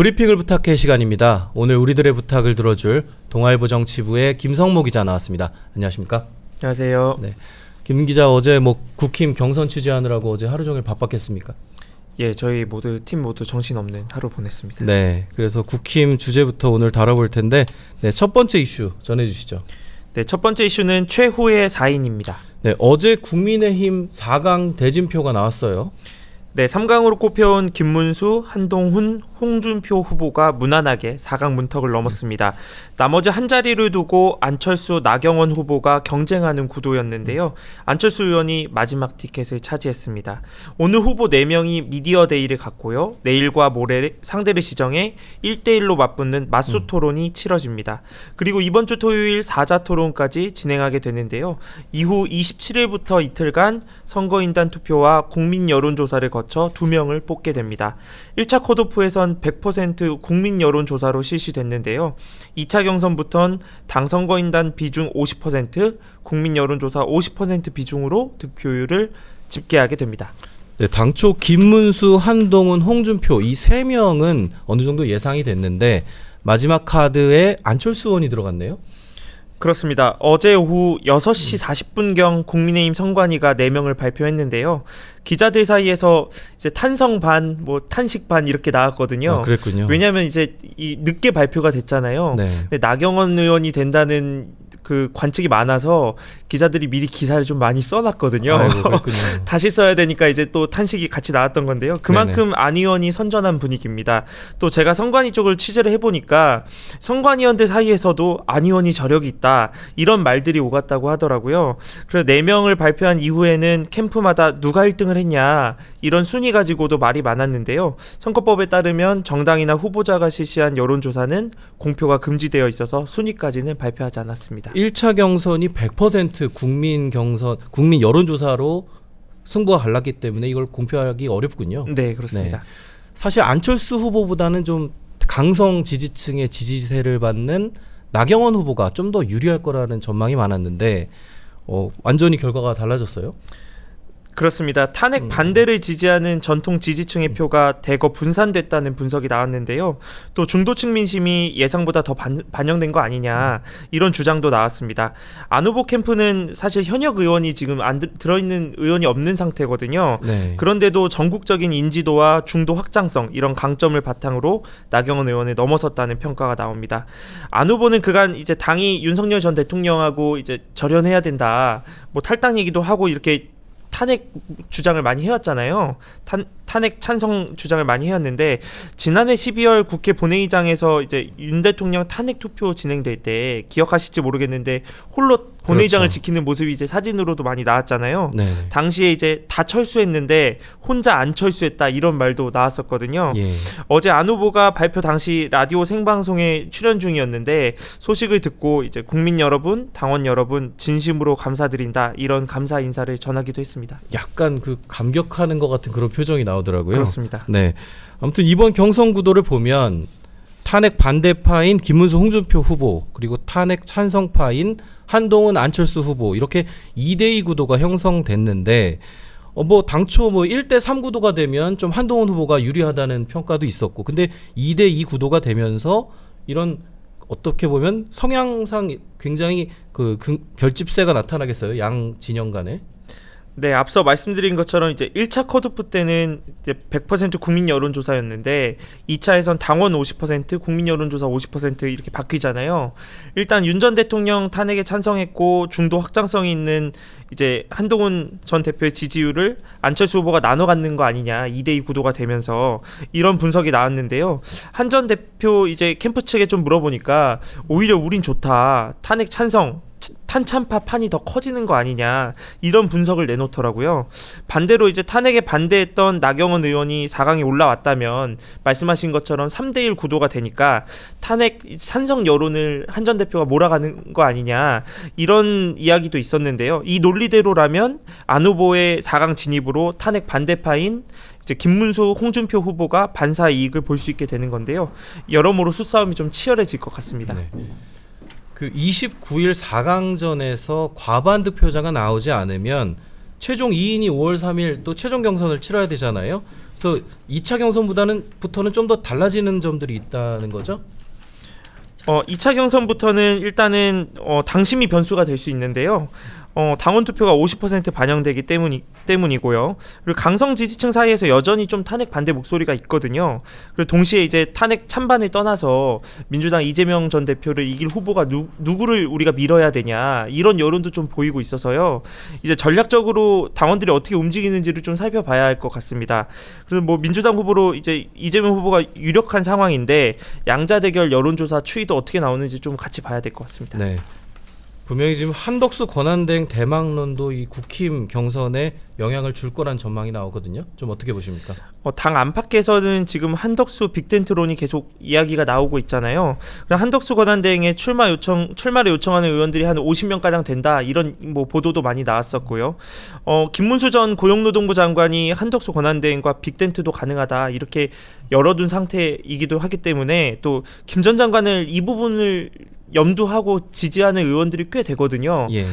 브리핑을 부탁해 시간입니다. 오늘 우리들의 부탁을 들어줄 동아일보 정치부의 김성모 기자 나왔습니다. 안녕하십니까? 안녕하세요. 네, 김 기자 어제 국힘 경선 취재하느라고 어제 하루 종일 바빴겠습니까? 예, 저희 팀 모두 정신없는 하루 보냈습니다. 네, 그래서 국힘 주제부터 오늘 다뤄볼 텐데 첫 번째 이슈 전해주시죠. 네, 첫 번째 이슈는 최후의 4인입니다. 네, 어제 국민의힘 4강 대진표가 나왔어요. 네, 3강으로 꼽혀온 김문수, 한동훈, 홍준표 후보가 무난하게 4강 문턱을 넘었습니다. 나머지 한 자리를 두고 안철수, 나경원 후보가 경쟁하는 구도였는데요. 안철수 의원이 마지막 티켓을 차지했습니다. 오늘 후보 4명이 미디어 데이를 갖고요. 내일과 모레 상대를 지정해 1대1로 맞붙는 맞수 토론이 치러집니다. 그리고 이번 주 토요일 4자 토론까지 진행하게 되는데요. 이후 27일부터 이틀간 선거인단 투표와 국민 여론조사를 거쳐 2명을 뽑게 됩니다. 1차 컷오프에선 100% 국민 여론조사로 실시됐는데요. 2차 경선부터는 당 선거인단 비중 50%, 국민 여론조사 50% 비중으로 득표율을 집계하게 됩니다. 네, 당초 김문수, 한동훈, 홍준표 이 3명은 어느 정도 예상이 됐는데 마지막 카드에 안철수 의원이 들어갔네요. 그렇습니다. 어제 오후 6시 40분경 국민의힘 선관위가 4명을 발표했는데요. 기자들 사이에서 이제 탄성 반, 탄식 반 이렇게 나왔거든요. 아, 그랬군요. 왜냐하면 이제 늦게 발표가 됐잖아요. 네. 근데 나경원 의원이 된다는 그 관측이 많아서 기자들이 미리 기사를 좀 많이 써놨거든요. 아이고, 그렇군요. 다시 써야 되니까 이제 또 탄식이 같이 나왔던 건데요. 그만큼 네네. 안 의원이 선전한 분위기입니다. 또 제가 선관위 쪽을 취재를 해보니까 선관위원들 사이에서도 안 의원이 저력이 있다 이런 말들이 오갔다고 하더라고요. 그래서 4명을 발표한 이후에는 캠프마다 누가 1등을 했냐 이런 순위 가지고도 말이 많았는데요. 선거법에 따르면 정당이나 후보자가 실시한 여론조사는 공표가 금지되어 있어서 순위까지는 발표하지 않았습니다. 1차 경선이 100% 국민 여론조사로 승부가 갈랐기 때문에 이걸 공표하기 어렵군요. 네, 그렇습니다. 네. 사실 안철수 후보보다는 좀 강성 지지층의 지지세를 받는 나경원 후보가 좀 더 유리할 거라는 전망이 많았는데 완전히 결과가 달라졌어요. 그렇습니다. 탄핵 반대를 지지하는 전통 지지층의 표가 대거 분산됐다는 분석이 나왔는데요. 또 중도층 민심이 예상보다 더 반영된 거 아니냐 이런 주장도 나왔습니다. 안 후보 캠프는 사실 현역 의원이 지금 들어있는 의원이 없는 상태거든요. 네. 그런데도 전국적인 인지도와 중도 확장성 이런 강점을 바탕으로 나경원 의원을 넘어섰다는 평가가 나옵니다. 안 후보는 그간 이제 당이 윤석열 전 대통령하고 이제 절연해야 된다, 탈당 얘기도 하고 이렇게 탄핵 주장을 많이 해왔잖아요. 탄핵 찬성 주장을 많이 해왔는데 지난해 12월 국회 본회의장에서 이제 윤 대통령 탄핵 투표 진행될 때 기억하실지 모르겠는데 홀로 본회의장을 그렇죠. 지키는 모습이 이제 사진으로도 많이 나왔잖아요. 네. 당시에 이제 다 철수했는데 혼자 안 철수했다 이런 말도 나왔었거든요. 예. 어제 안 후보가 발표 당시 라디오 생방송에 출연 중이었는데 소식을 듣고 이제 국민 여러분, 당원 여러분 진심으로 감사드린다 이런 감사 인사를 전하기도 했습니다. 약간 감격하는 것 같은 그런 표정이 나오더라고요. 그렇습니다. 네. 아무튼 이번 경선 구도를 보면 탄핵 반대파인 김문수, 홍준표 후보 그리고 탄핵 찬성파인 한동훈, 안철수 후보 이렇게 2대2 구도가 형성됐는데 당초 1대3 구도가 되면 좀 한동훈 후보가 유리하다는 평가도 있었고 근데 2대2 구도가 되면서 이런 어떻게 보면 성향상 굉장히 결집세가 나타나겠어요. 양 진영 간에. 네, 앞서 말씀드린 것처럼 이제 1차 컷오프 때는 이제 100% 국민 여론조사였는데 2차에선 당원 50%, 국민 여론조사 50% 이렇게 바뀌잖아요. 일단 윤 전 대통령 탄핵에 찬성했고 중도 확장성이 있는 이제 한동훈 전 대표의 지지율을 안철수 후보가 나눠 갖는 거 아니냐 2대2 구도가 되면서 이런 분석이 나왔는데요. 한 전 대표 이제 캠프 측에 좀 물어보니까 오히려 우린 좋다. 탄핵 찬성 탄찬파 판이 더 커지는 거 아니냐 이런 분석을 내놓더라고요. 반대로 이제 탄핵에 반대했던 나경원 의원이 4강에 올라왔다면 말씀하신 것처럼 3대1 구도가 되니까 탄핵 찬성 여론을 한 전 대표가 몰아가는 거 아니냐 이런 이야기도 있었는데요. 이 논리대로라면 안 후보의 4강 진입으로 탄핵 반대파인 이제 김문수, 홍준표 후보가 반사 이익을 볼 수 있게 되는 건데요. 여러모로 수싸움이 좀 치열해질 것 같습니다. 네. 29일 4강전에서 과반 득표자가 나오지 않으면 최종 2인이 5월 3일 또 최종 경선을 치러야 되잖아요. 그래서 2차 경선보다는 좀 더 달라지는 점들이 있다는 거죠? 2차 경선부터는 일단은 당심이 변수가 될 수 있는데요. 당원 투표가 50% 반영되기 때문이고요. 그리고 강성 지지층 사이에서 여전히 좀 탄핵 반대 목소리가 있거든요. 그리고 동시에 이제 탄핵 찬반을 떠나서 민주당 이재명 전 대표를 이길 후보가 누구를 우리가 밀어야 되냐 이런 여론도 좀 보이고 있어서요. 이제 전략적으로 당원들이 어떻게 움직이는지를 좀 살펴봐야 할 것 같습니다. 그래서 뭐 민주당 후보로 이제 이재명 후보가 유력한 상황인데 양자 대결 여론조사 추이도 어떻게 나오는지 좀 같이 봐야 될 것 같습니다. 네. 분명히 지금 한덕수 권한대행 대망론도 이 국힘 경선에 영향을 줄 거란 전망이 나오거든요. 좀 어떻게 보십니까? 당 안팎에서는 지금 한덕수 빅텐트론이 계속 이야기가 나오고 있잖아요. 한덕수 권한대행의 출마를 요청하는 의원들이 한 50명 가량 된다 이런 뭐 보도도 많이 나왔었고요. 김문수 전 고용노동부 장관이 한덕수 권한대행과 빅텐트도 가능하다 이렇게 열어둔 상태이기도 하기 때문에 또 김 전 장관을 이 부분을 염두하고 지지하는 의원들이 꽤 되거든요. 예.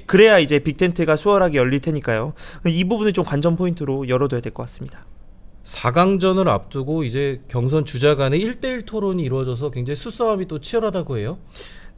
그래야 이제 빅텐트가 수월하게 열릴 테니까요. 이 부분을 좀 관전 포인트로 열어둬야 될 것 같습니다. 4강전을 앞두고 이제 경선 주자 간의 1대1 토론이 이루어져서 굉장히 수싸움이 또 치열하다고 해요.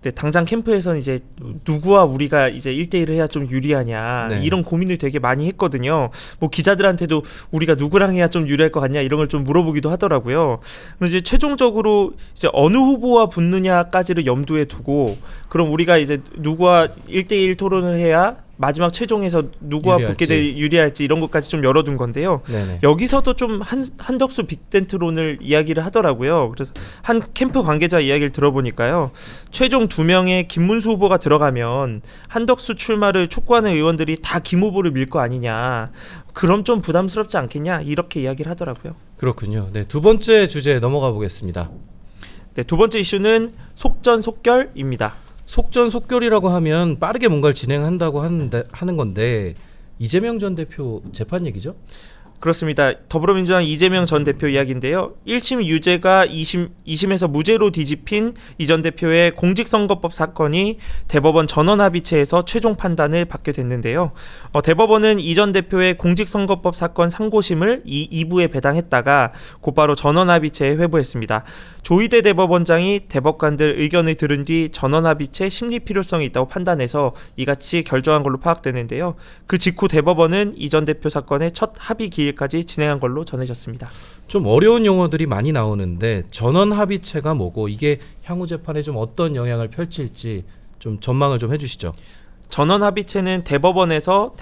네, 당장 캠프에서는 이제 누구와 우리가 이제 1대1을 해야 좀 유리하냐 네. 이런 고민을 되게 많이 했거든요. 뭐 기자들한테도 우리가 누구랑 해야 좀 유리할 것 같냐 이런 걸 좀 물어보기도 하더라고요. 그럼 이제 최종적으로 이제 어느 후보와 붙느냐까지를 염두에 두고 그럼 우리가 이제 누구와 1대1 토론을 해야 마지막 최종에서 누구와 붙게 돼 유리할지 이런 것까지 좀 열어둔 건데요. 네네. 여기서도 좀 한덕수 빅텐트론을 이야기를 하더라고요. 그래서 한 캠프 관계자 이야기를 들어보니까요. 최종 2명의 김문수 후보가 들어가면 한덕수 출마를 촉구하는 의원들이 다 김 후보를 밀 거 아니냐. 그럼 좀 부담스럽지 않겠냐 이렇게 이야기를 하더라고요. 그렇군요. 네, 두 번째 주제 넘어가 보겠습니다. 네, 두 번째 이슈는 속전속결입니다. 속전속결이라고 하면 빠르게 뭔가를 진행한다고 하는 건데 이재명 전 대표 재판 얘기죠? 그렇습니다. 더불어민주당 이재명 전 대표 이야기인데요. 1심 유죄가 2심에서 무죄로 뒤집힌 이 전 대표의 공직선거법 사건이 대법원 전원합의체에서 최종 판단을 받게 됐는데요. 대법원은 이 전 대표의 공직선거법 사건 상고심을 2부에 배당했다가 곧바로 전원합의체에 회부했습니다. 조희대 대법원장이 대법관들 의견을 들은 뒤 전원합의체 심리 필요성이 있다고 판단해서 이같이 결정한 걸로 파악되는데요. 그 직후 대법원은 이 전 대표 사건의 첫 합의 기일까지 진행한 걸로 전해졌습니다. 좀 어려운 용어들이 많이 나오는데 전원 합의체가 뭐고 이게 향후 재판에 좀 어떤 영향을 펼칠지 좀 전망을 좀 해주시죠. 전원 합의체는 대법원에서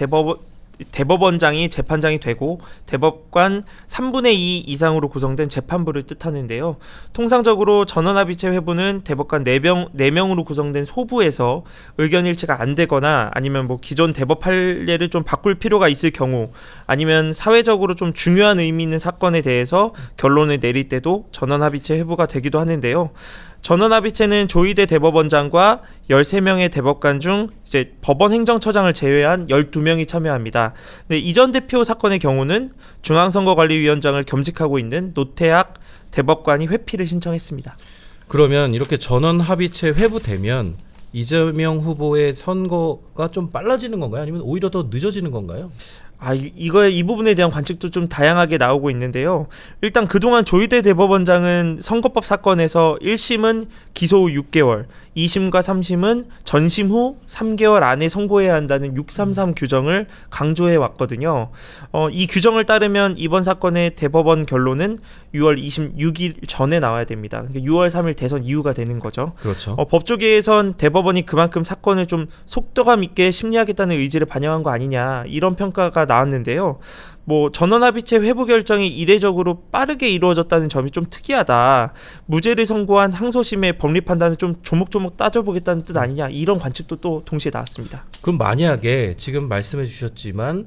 대법원장이 재판장이 되고 대법관 3분의 2 이상으로 구성된 재판부를 뜻하는데요. 통상적으로 전원합의체 회부는 대법관 4명으로 구성된 소부에서 의견 일치가 안 되거나 아니면 뭐 기존 대법 판례를 좀 바꿀 필요가 있을 경우 아니면 사회적으로 좀 중요한 의미 있는 사건에 대해서 결론을 내릴 때도 전원합의체 회부가 되기도 하는데요. 전원합의체는 조희대 대법원장과 13명의 대법관 중 이제 법원 행정처장을 제외한 12명이 참여합니다. 근데 이 전 대표 사건의 경우는 중앙선거관리위원장을 겸직하고 있는 노태학 대법관이 회피를 신청했습니다. 그러면 이렇게 전원 합의체 회부되면 이재명 후보의 선거가 좀 빨라지는 건가요? 아니면 오히려 더 늦어지는 건가요? 이 부분에 대한 관측도 좀 다양하게 나오고 있는데요. 일단 그동안 조희대 대법원장은 선거법 사건에서 1심은 기소 후 6개월, 2심과 3심은 전심 후 3개월 안에 선고해야 한다는 633 규정을 강조해 왔거든요. 이 규정을 따르면 이번 사건의 대법원 결론은 6월 26일 전에 나와야 됩니다. 그러니까 6월 3일 대선 이후가 되는 거죠. 그렇죠. 법조계에선 대법원이 그만큼 사건을 좀 속도감 있게 심리하겠다는 의지를 반영한 거 아니냐 이런 평가가 나왔는데요. 뭐 전원합의체 회부 결정이 이례적으로 빠르게 이루어졌다는 점이 좀 특이하다. 무죄를 선고한 항소심의 법리 판단을 좀 조목조목 따져보겠다는 뜻 아니냐 이런 관측도 또 동시에 나왔습니다. 그럼 만약에 지금 말씀해 주셨지만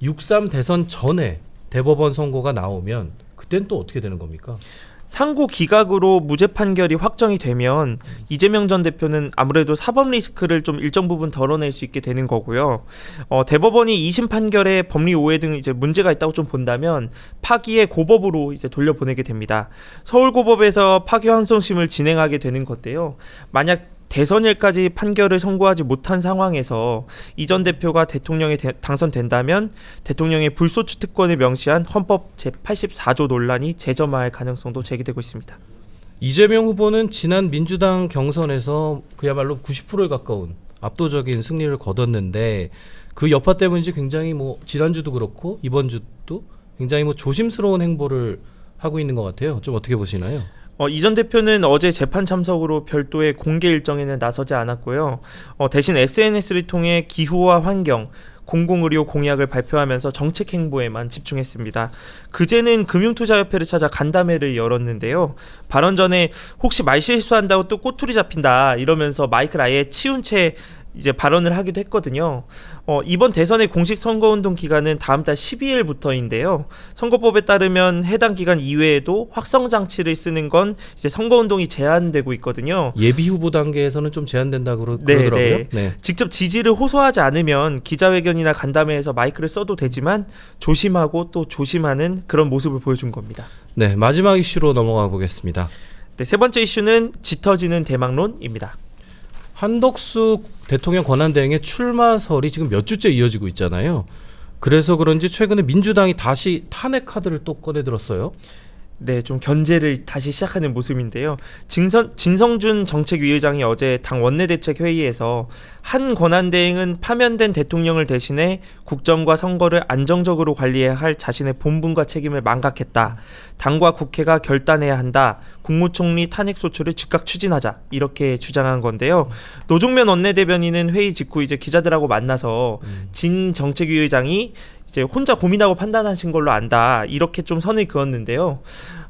6.3 대선 전에 대법원 선고가 나오면 그땐 또 어떻게 되는 겁니까? 상고 기각으로 무죄 판결이 확정이 되면 이재명 전 대표는 아무래도 사법 리스크를 좀 일정 부분 덜어낼 수 있게 되는 거고요. 대법원이 2심 판결에 법리 오해 등 이제 문제가 있다고 좀 본다면 파기의 고법으로 이제 돌려보내게 됩니다. 서울고법에서 파기환송심을 진행하게 되는 건데요. 만약 대선일까지 판결을 선고하지 못한 상황에서 이 전 대표가 대통령에 당선된다면 대통령의 불소추 특권을 명시한 헌법 제84조 논란이 재점화할 가능성도 제기되고 있습니다. 이재명 후보는 지난 민주당 경선에서 그야말로 90%에 가까운 압도적인 승리를 거뒀는데 그 여파 때문인지 굉장히 지난주도 그렇고 이번 주도 굉장히 조심스러운 행보를 하고 있는 것 같아요. 좀 어떻게 보시나요? 이 전 대표는 어제 재판 참석으로 별도의 공개 일정에는 나서지 않았고요. 대신 SNS를 통해 기후와 환경, 공공의료 공약을 발표하면서 정책 행보에만 집중했습니다. 그제는 금융투자협회를 찾아 간담회를 열었는데요. 발언 전에 혹시 말 실수한다고 또 꼬투리 잡힌다 이러면서 마이크를 아예 치운 채 이제 발언을 하기도 했거든요. 이번 대선의 공식 선거운동 기간은 다음 달 12일부터인데요. 선거법에 따르면 해당 기간 이외에도 확성 장치를 쓰는 건 이제 선거운동이 제한되고 있거든요. 예비 후보 단계에서는 좀 제한된다고 그러더라고요. 네. 직접 지지를 호소하지 않으면 기자회견이나 간담회에서 마이크를 써도 되지만 조심하고 또 조심하는 그런 모습을 보여준 겁니다. 네, 마지막 이슈로 넘어가 보겠습니다. 네, 세 번째 이슈는 짙어지는 대망론입니다. 한덕수 대통령 권한대행의 출마설이 지금 몇 주째 이어지고 있잖아요. 그래서 그런지 최근에 민주당이 다시 탄핵 카드를 또 꺼내들었어요. 네, 좀 견제를 다시 시작하는 모습인데요. 진성준 정책위의장이 어제 당 원내대책 회의에서 한 권한대행은 파면된 대통령을 대신해 국정과 선거를 안정적으로 관리해야 할 자신의 본분과 책임을 망각했다. 당과 국회가 결단해야 한다. 국무총리 탄핵소추를 즉각 추진하자. 이렇게 주장한 건데요. 노종면 원내대변인은 회의 직후 이제 기자들하고 만나서 진 정책위의장이 이제 혼자 고민하고 판단하신 걸로 안다 이렇게 좀 선을 그었는데요.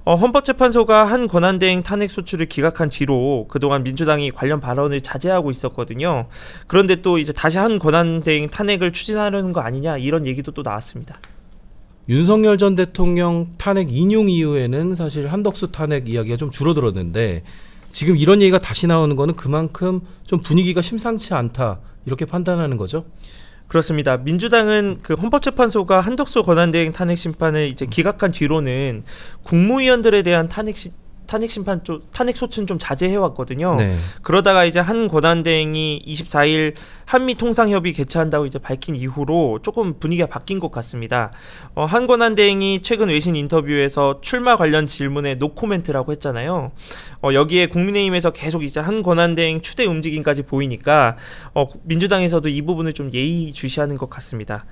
헌법재판소가 한 권한대행 탄핵 소추를 기각한 뒤로 그동안 민주당이 관련 발언을 자제하고 있었거든요. 그런데 또 이제 다시 한 권한대행 탄핵을 추진하려는 거 아니냐 이런 얘기도 또 나왔습니다. 윤석열 전 대통령 탄핵 인용 이후에는 사실 한덕수 탄핵 이야기가 좀 줄어들었는데 지금 이런 얘기가 다시 나오는 거는 그만큼 좀 분위기가 심상치 않다 이렇게 판단하는 거죠? 그렇습니다. 민주당은 그 헌법재판소가 한덕수 권한대행 탄핵 심판을 이제 기각한 뒤로는 국무위원들에 대한 탄핵 소추는 좀 자제해 왔거든요. 네. 그러다가 이제 한 권한대행이 24일 한미 통상협의 개최한다고 이제 밝힌 이후로 조금 분위기가 바뀐 것 같습니다. 한 권한대행이 최근 외신 인터뷰에서 출마 관련 질문에 노코멘트라고 했잖아요. 여기에 국민의힘에서 계속 이제 한 권한대행 추대 움직임까지 보이니까 민주당에서도 이 부분을 좀 예의주시하는 것 같습니다.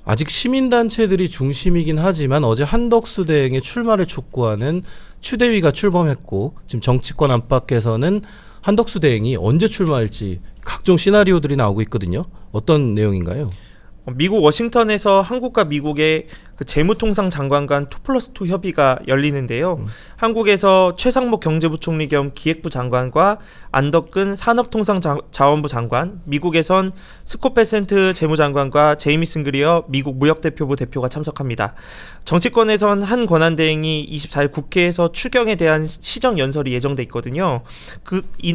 아직 시민단체들이 중심이긴 하지만 어제 한덕수 대행의 출마를 촉구하는 추대위가 출범했고 지금 정치권 안팎에서는 한덕수 대행이 언제 출마할지 각종 시나리오들이 나오고 있거든요. 어떤 내용인가요? 미국 워싱턴에서 한국과 미국의 그 재무통상 장관 간 2+2 협의가 열리는데요. 한국에서 최상목 경제부총리 겸 기획부 장관과 안덕근 산업통상자원부 장관, 미국에선 스콧 베센트 재무장관과 제이미슨 그리어 미국 무역대표부 대표가 참석합니다. 정치권에선 한 권한대행이 24일 국회에서 추경에 대한 시정연설이 예정돼 있거든요.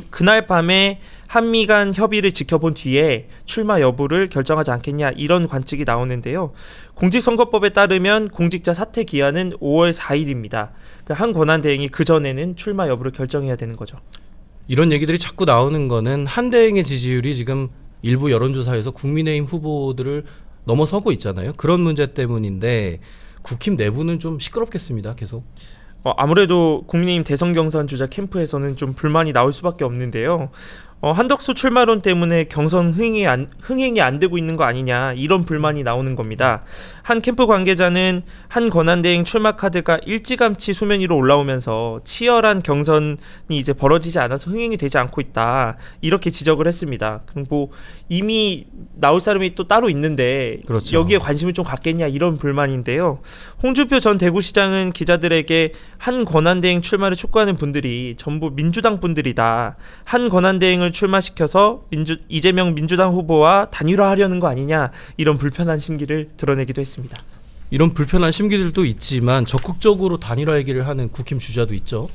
그날 밤에 한미 간 협의를 지켜본 뒤에 출마 여부를 결정하지 않겠냐 이런 관측이 나오는데요. 공직선거법에 따르면 공직자 사퇴 기한은 5월 4일입니다. 한 권한대행이 그전에는 출마 여부를 결정해야 되는 거죠. 이런 얘기들이 자꾸 나오는 거는 한 대행의 지지율이 지금 일부 여론조사에서 국민의힘 후보들을 넘어서고 있잖아요. 그런 문제 때문인데 국힘 내부는 좀 시끄럽겠습니다. 계속. 아무래도 국민의힘 대선 경선 주자 캠프에서는 좀 불만이 나올 수밖에 없는데요. 한덕수 출마론 때문에 경선 흥행이 안 되고 있는 거 아니냐 이런 불만이 나오는 겁니다. 한 캠프 관계자는 한 권한대행 출마 카드가 일찌감치 수면 위로 올라오면서 치열한 경선이 이제 벌어지지 않아서 흥행이 되지 않고 있다 이렇게 지적을 했습니다. 그리고 이미 나올 사람이 또 따로 있는데 그렇죠. 여기에 관심을 좀 갖겠냐 이런 불만인데요. 홍준표 전 대구시장은 기자들에게 한 권한대행 출마를 촉구하는 분들이 전부 민주당 분들이다. 한 권한대행을 출마시켜서 이재명 민주당 후보와 단일화하려는 거 아니냐 이런 불편한 심기를 드러내기도 했습니다. 이런 불편한 심기들도 있지만 적극적으로 단일화 얘기를 하는 국힘 주자도 있죠.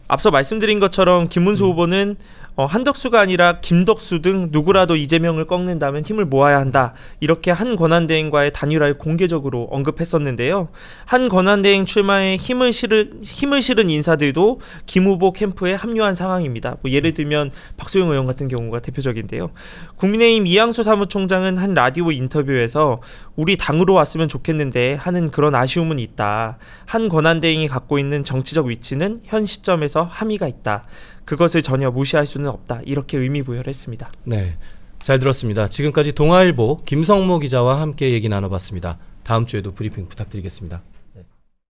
앞서 말씀드린 것처럼 김문수 후보는 한덕수가 아니라 김덕수 등 누구라도 이재명을 꺾는다면 힘을 모아야 한다. 이렇게 한 권한대행과의 단일화를 공개적으로 언급했었는데요. 한 권한대행 출마에 힘을 실은 인사들도 김 후보 캠프에 합류한 상황입니다. 뭐 예를 들면 박소영 의원 같은 경우가 대표적인데요. 국민의힘 이양수 사무총장은 한 라디오 인터뷰에서 우리 당으로 왔으면 좋겠는데 하는 그런 아쉬움은 있다. 한 권한대행이 갖고 있는 정치적 위치는 현 시점에서 함의가 있다. 그것을 전혀 무시할 수는 없다. 이렇게 의미부여를 했습니다. 네, 잘 들었습니다. 지금까지 동아일보 김성모 기자와 함께 얘기 나눠봤습니다. 다음 주에도 브리핑 부탁드리겠습니다.